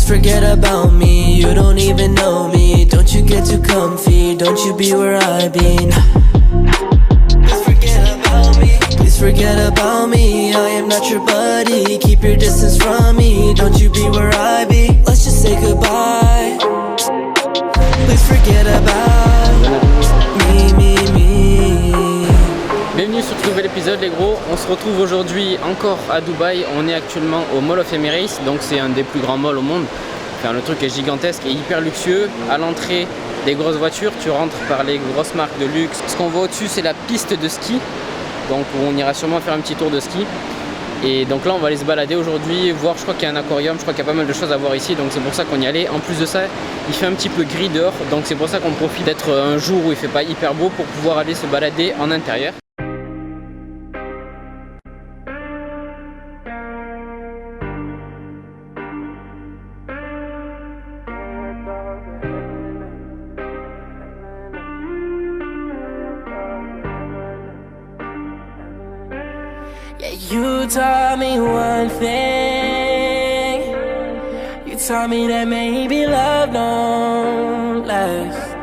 forget about me, you don't even know me. Don't you get too comfy, don't you be where I've been. Please forget about me, please forget about me. I am not your buddy, keep your distance from me. Don't you be where I be, let's just say goodbye. Please forget about me. Bienvenue sur ce nouvel épisode les gros, on se retrouve aujourd'hui encore à Dubaï. On est actuellement au Mall of Emirates, donc c'est un des plus grands malls au monde. Enfin, le truc est gigantesque et hyper luxueux. À l'entrée des grosses voitures, tu rentres par les grosses marques de luxe. Ce qu'on voit au-dessus c'est la piste de ski, donc on ira sûrement faire un petit tour de ski. Et donc là on va aller se balader aujourd'hui, voir, je crois qu'il y a un aquarium, je crois qu'il y a pas mal de choses à voir ici, donc c'est pour ça qu'on y allait. En plus de ça, il fait un petit peu gris dehors, donc c'est pour ça qu'on profite d'être un jour où il fait pas hyper beau pour pouvoir aller se balader en intérieur. Yeah, you taught me one thing. You taught me that maybe love don't last.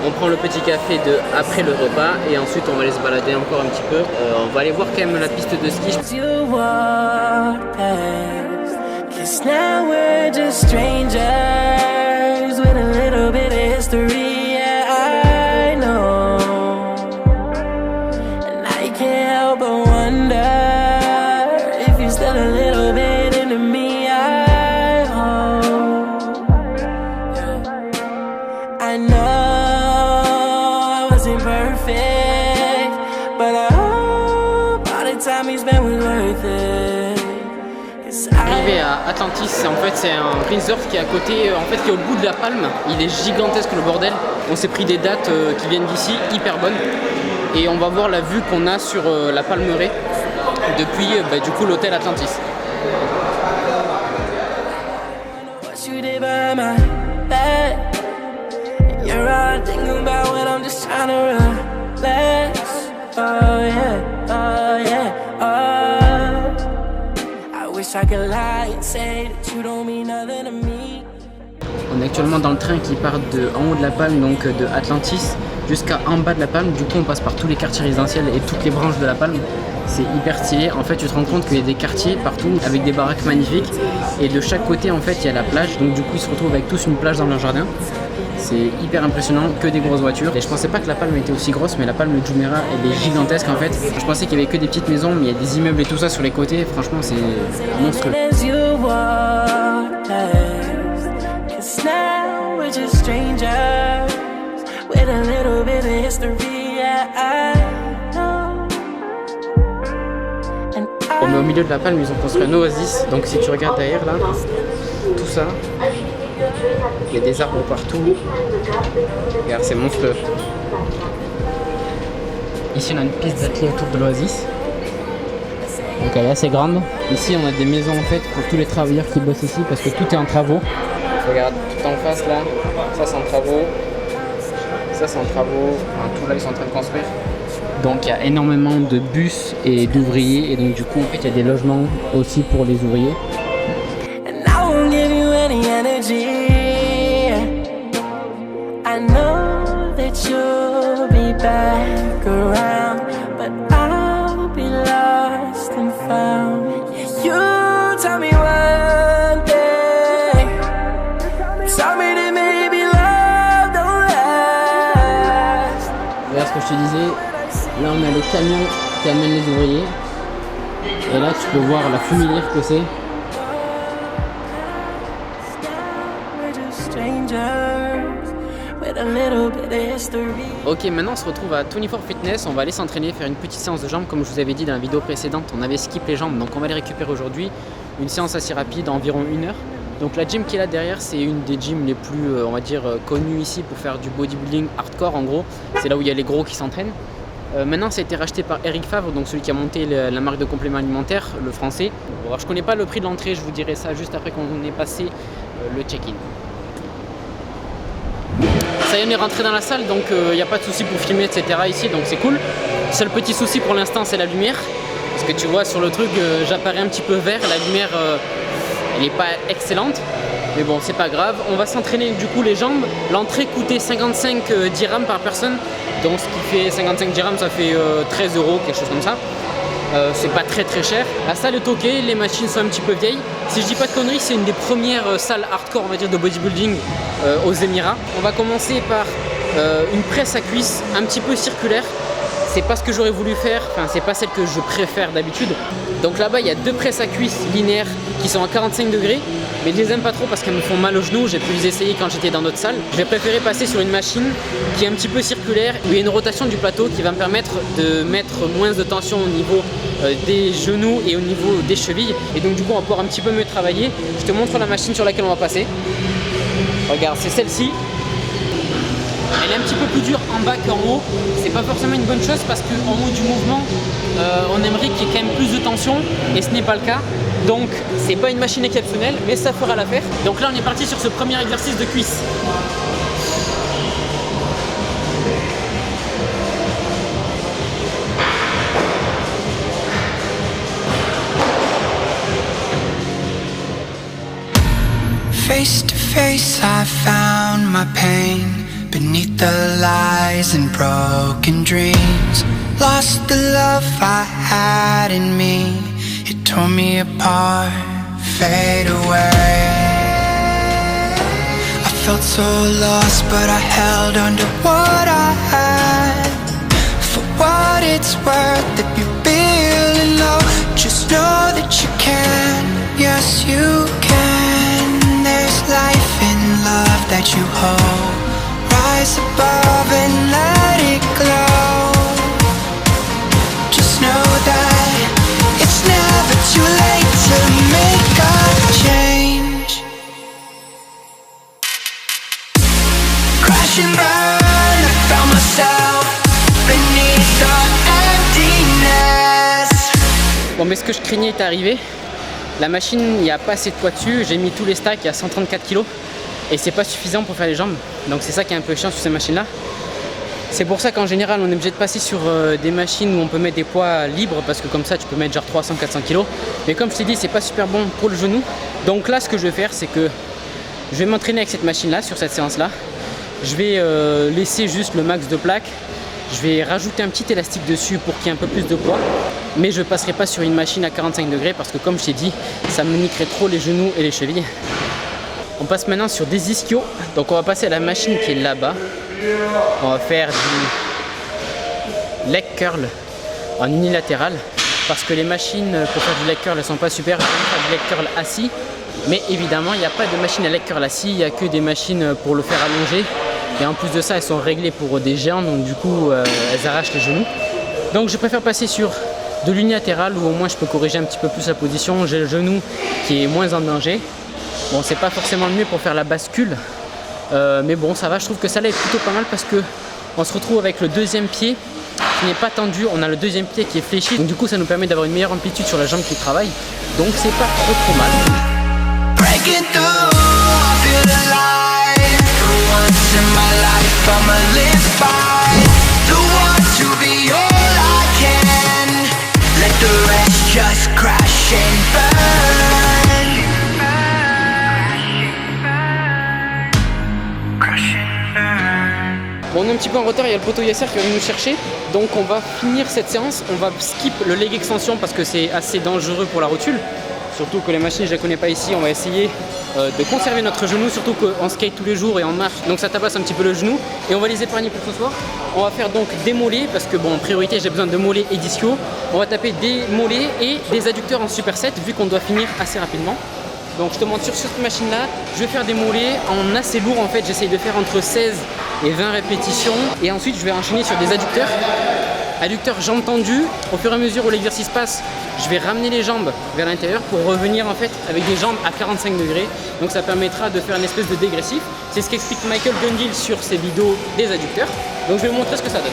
On prend le petit café de après le repas et ensuite on va aller se balader encore un petit peu. On va aller voir quand même la piste de ski. You walk past, 'cause now we're just strangers with a little bit of history. Yeah, I know, and I can't help but wonder if you're still a little bit into me. I hope, yeah. I know I wasn't perfect, but I hope all the time we spent was worth it. 'Cause Arrivé à Atlantis, en fait c'est un resort qui est à côté, en fait qui est au bout de la Palme. Il est gigantesque le bordel. On s'est pris des dates qui viennent d'ici, hyper bonnes. Et on va voir la vue qu'on a sur la Palmeraie depuis du coup l'hôtel Atlantis. what you did by my bed, and you're all thinking about what I'm just trying to relax. Oh yeah, I wish I could lie and say that you don't mean nothing to me. On est actuellement dans le train qui part de en haut de la Palme, donc de Atlantis jusqu'à en bas de la Palme. Du coup on passe par tous les quartiers résidentiels et toutes les branches de la Palme. C'est hyper stylé. En fait tu te rends compte qu'il y a des quartiers partout avec des baraques magnifiques et de chaque côté en fait il y a la plage. Donc du coup ils se retrouvent avec tous une plage dans leur jardin. C'est hyper impressionnant, que des grosses voitures. Et je pensais pas que la Palme était aussi grosse, mais la Palme de Jumeirah elle est gigantesque en fait. Je pensais qu'il y avait que des petites maisons, mais il y a des immeubles et tout ça sur les côtés. Franchement c'est monstrueux. As you walk past, 'cause now we're just strangers with a little bit of history. Yeah, I know. And On est au milieu de la Palme, ils ont construit un oasis. Donc si tu regardes derrière là, tout ça, il y a des arbres partout. Regarde, c'est monstrueux. Ici on a une piste d'athlée autour de l'oasis. Donc elle est assez grande. Ici on a des maisons en fait pour tous les travailleurs qui bossent ici parce que tout est en travaux. Regarde, tout en face là, ça c'est en travaux. Ça c'est en travaux, enfin, tout là ils sont en train de construire. Donc il y a énormément de bus et d'ouvriers et donc du coup en fait il y a des logements aussi pour les ouvriers. and I won't give you any energy. I know that you'll be back around, but I'll be lost and found. Yeah, you tell me one thing, tell me that maybe love don't last. Regarde ce que je te disais, là on a les camions qui amènent les ouvriers et là tu peux voir la fourmilière que c'est. We're just strangers with a little bit of history. Ok, maintenant on se retrouve à 24 Fitness, on va aller s'entraîner, faire une petite séance de jambes comme je vous avais dit dans la vidéo précédente. On avait skip les jambes donc on va les récupérer aujourd'hui. Une séance assez rapide, environ 1 heure. Donc la gym qui est là derrière, c'est une des gyms les plus on va dire connues ici pour faire du bodybuilding hardcore en gros. C'est là où il y a les gros qui s'entraînent. Maintenant ça a été racheté par Eric Favre, donc celui qui a monté la marque de compléments alimentaires, le français. Bon, alors, je connais pas le prix de l'entrée, je vous dirai ça juste après qu'on ait passé le check-in. Ça y est, on est rentré dans la salle, donc il n'y a pas de souci pour filmer, etc. ici, donc c'est cool. Seul petit souci pour l'instant, c'est la lumière. Parce que tu vois, sur le truc, j'apparais un petit peu vert, la lumière, elle n'est pas excellente. Mais bon, c'est pas grave. On va s'entraîner du coup les jambes. L'entrée coûtait 55 dirhams par personne. Donc ce qui fait 55 dirhams, ça fait 13 €, quelque chose comme ça. C'est pas très cher. La salle est ok, les machines sont un petit peu vieilles. Si je dis pas de conneries, c'est une des premières salles hardcore, on va dire, de bodybuilding aux Émirats. On va commencer par une presse à cuisse un petit peu circulaire. C'est pas ce que j'aurais voulu faire, enfin c'est pas celle que je préfère d'habitude. Donc là-bas il y a 2 presses à cuisse linéaires qui sont à 45 degrés, mais je les aime pas trop parce qu'elles me font mal aux genoux. J'ai pu les essayer quand j'étais dans notre salle. J'ai préféré passer sur une machine qui est un petit peu circulaire, où il y a une rotation du plateau qui va me permettre de mettre moins de tension au niveau des genoux et au niveau des chevilles. Et donc du coup on va pouvoir un petit peu mieux travailler. Je te montre la machine sur laquelle on va passer. Regarde, c'est celle-ci. Elle est un petit peu plus dure en bas qu'en haut. C'est pas forcément une bonne chose parce qu'en haut du mouvement, on aimerait qu'il y ait quand même plus de tension et ce n'est pas le cas. Donc c'est pas une machine exceptionnelle, mais ça fera l'affaire. Donc là on est parti sur ce premier exercice de cuisse. Face to face, I found my pain beneath the lies and broken dreams. Lost the love I had in me. It tore me apart, fade away. I felt so lost, but I held on to what I had. For what it's worth, if you're feeling low, just know that you can. Yes, you can. There's life in love that you hold. Rise above and let it glow. Just know that it's never too late to make a change. Crash and burn, I found myself beneath the emptiness. Bon, mais ce que je craignais est arrivé. La machine, il n'y a pas assez de poids dessus. J'ai mis tous les stacks, il y a 134 kg. Et c'est pas suffisant pour faire les jambes. Donc c'est ça qui est un peu chiant sur ces machines là. C'est pour ça qu'en général on est obligé de passer sur des machines où on peut mettre des poids libres, parce que comme ça tu peux mettre genre 300-400 kg. Mais comme je t'ai dit, c'est pas super bon pour le genou. Donc là ce que je vais faire, c'est que je vais m'entraîner avec cette machine là, sur cette séance là. Je vais laisser juste le max de plaques. Je vais rajouter un petit élastique dessus pour qu'il y ait un peu plus de poids. Mais je ne passerai pas sur une machine à 45 degrés parce que comme je t'ai dit, ça me niquerait trop les genoux et les chevilles. On passe maintenant sur des ischios. Donc on va passer à la machine qui est là-bas. On va faire du leg curl en unilatéral. Parce que les machines pour faire du leg curl, elles sont pas super. Je vais faire du leg curl assis. Mais évidemment, il n'y a pas de machine à leg curl assis. Il n'y a que des machines pour le faire allonger. Et en plus de ça, elles sont réglées pour des géants. Donc du coup, elles arrachent les genoux. Donc je préfère passer sur de l'unilatéral où au moins je peux corriger un petit peu plus la position. J'ai le genou qui est moins en danger. Bon, c'est pas forcément le mieux pour faire la bascule, mais bon, ça va. Je trouve que ça là est plutôt pas mal parce que on se retrouve avec le deuxième pied qui n'est pas tendu. On a le deuxième pied qui est fléchi, donc du coup, ça nous permet d'avoir une meilleure amplitude sur la jambe qui travaille. Donc, c'est pas trop mal. Breaking through, I feel alive. For once in my life, I'ma live by the want to be all I can. Let the rest just crash and burn. Crash and burn. Bon, on est un petit peu en retard, il y a le poteau Yasser qui va venir nous chercher. Donc on va finir cette séance, on va skip le leg extension parce que c'est assez dangereux pour la rotule. Surtout que les machines, je ne les connais pas ici. On va essayer de conserver notre genou, surtout qu'on skate tous les jours et on marche. Donc ça tabasse un petit peu le genou. Et on va les épargner pour ce soir. On va faire donc des mollets parce que bon, en priorité, j'ai besoin de mollets et d'ischio. On va taper des mollets et des adducteurs en superset vu qu'on doit finir assez rapidement. Donc je te montre sur cette machine là, je vais faire des mollets en assez lourd en fait. J'essaye de faire entre 16 et 20 répétitions. Et ensuite, je vais enchaîner sur des adducteurs. Adducteur jambes tendues, au fur et à mesure où l'exercice passe, je vais ramener les jambes vers l'intérieur pour revenir en fait avec des jambes à 45 degrés. Donc ça permettra de faire une espèce de dégressif. C'est ce qu'explique Michael Gundil sur ses vidéos des adducteurs. Donc je vais vous montrer ce que ça donne.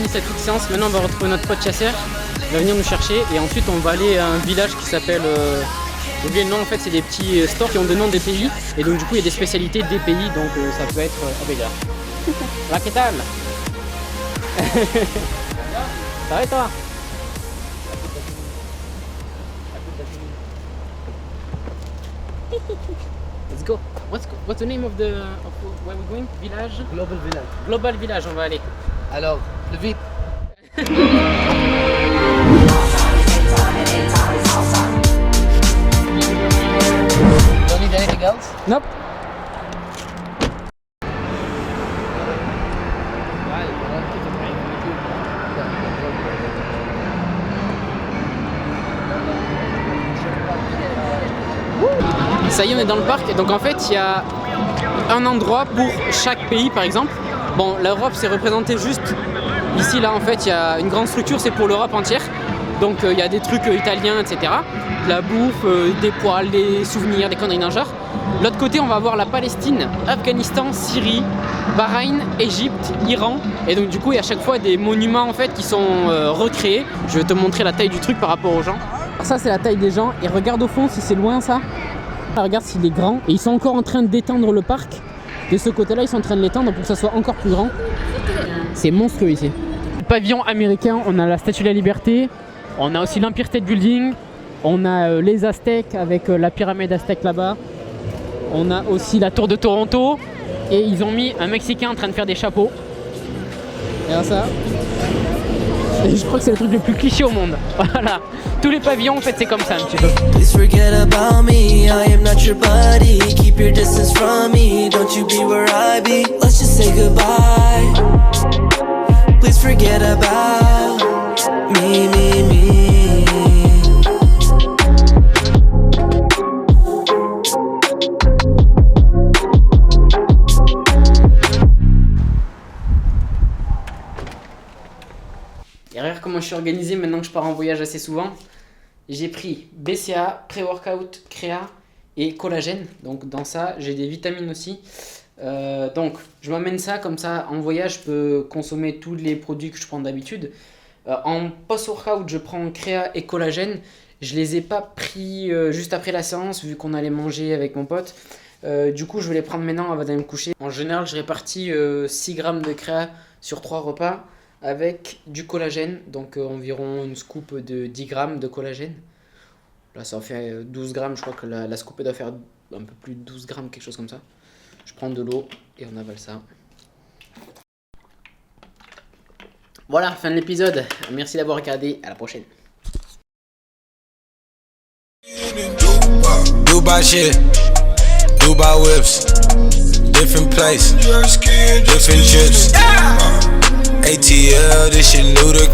fini cette petite séance. Maintenant, on va retrouver notre pote chasseur. Il va venir nous chercher et ensuite on va aller à un village qui s'appelle... j'ai oublié le nom, en fait c'est des petits stores qui ont des noms des pays. Et donc du coup il y a des spécialités des pays, donc ça peut être... Ah ben là. Là, qu'est-ce ça va et toi? Let's go. What's the name of where we're going? Village? Global Village. Global Village, on va aller. Alors, le vite. Don't need anything else? Nope. Ça y est, on est dans le parc et donc en fait il y a un endroit pour chaque pays par exemple. Bon, l'Europe c'est représenté juste ici, là en fait il y a une grande structure, c'est pour l'Europe entière. Donc il y a des trucs italiens, etc. De la bouffe, des poils, des souvenirs, des conneries d'un genre. De l'autre côté on va avoir la Palestine, Afghanistan, Syrie, Bahreïn, Égypte, Iran. Et donc du coup il y a à chaque fois des monuments en fait qui sont recréés. Je vais te montrer la taille du truc par rapport aux gens. Alors ça c'est la taille des gens et regarde au fond si c'est loin ça. Regarde s'il est grand et ils sont encore en train d'étendre le parc. De ce côté là ils sont en train de l'étendre pour que ça soit encore plus grand. C'est monstrueux ici. Pavillon américain, on a la Statue de la Liberté. On a aussi l'Empire State Building. On a les Aztèques avec la pyramide aztèque là-bas. On a aussi la tour de Toronto. Et ils ont mis un Mexicain en train de faire des chapeaux. Regarde ça. Et je crois que c'est le truc le plus cliché au monde. Voilà. Tous les pavillons en fait c'est comme ça un petit peu. Please forget about me, I am not your buddy. Keep your distance from me, don't you be where I be. Let's just say goodbye. Please forget about me. Et regarde comment je suis organisé maintenant que je pars en voyage assez souvent. J'ai pris BCA, pré-workout, créa et collagène. Donc dans ça, j'ai des vitamines aussi. Donc je m'amène ça, comme ça en voyage, je peux consommer tous les produits que je prends d'habitude. En post-workout, je prends créa et collagène. Je les ai pas pris juste après la séance, vu qu'on allait manger avec mon pote. Du coup, je vais les prendre maintenant avant d'aller me coucher. En général, je répartis 6 grammes de créa sur 3 repas. Avec du collagène, donc environ une scoop de 10 grammes de collagène. Là ça en fait 12 grammes, je crois que la scoop doit faire un peu plus de 12 grammes, quelque chose comme ça. Je prends de l'eau et on avale ça. Voilà, fin de l'épisode. Merci d'avoir regardé, à la prochaine. Dubai shit, Dubai whips, different place, different trips. ATL, this shit new to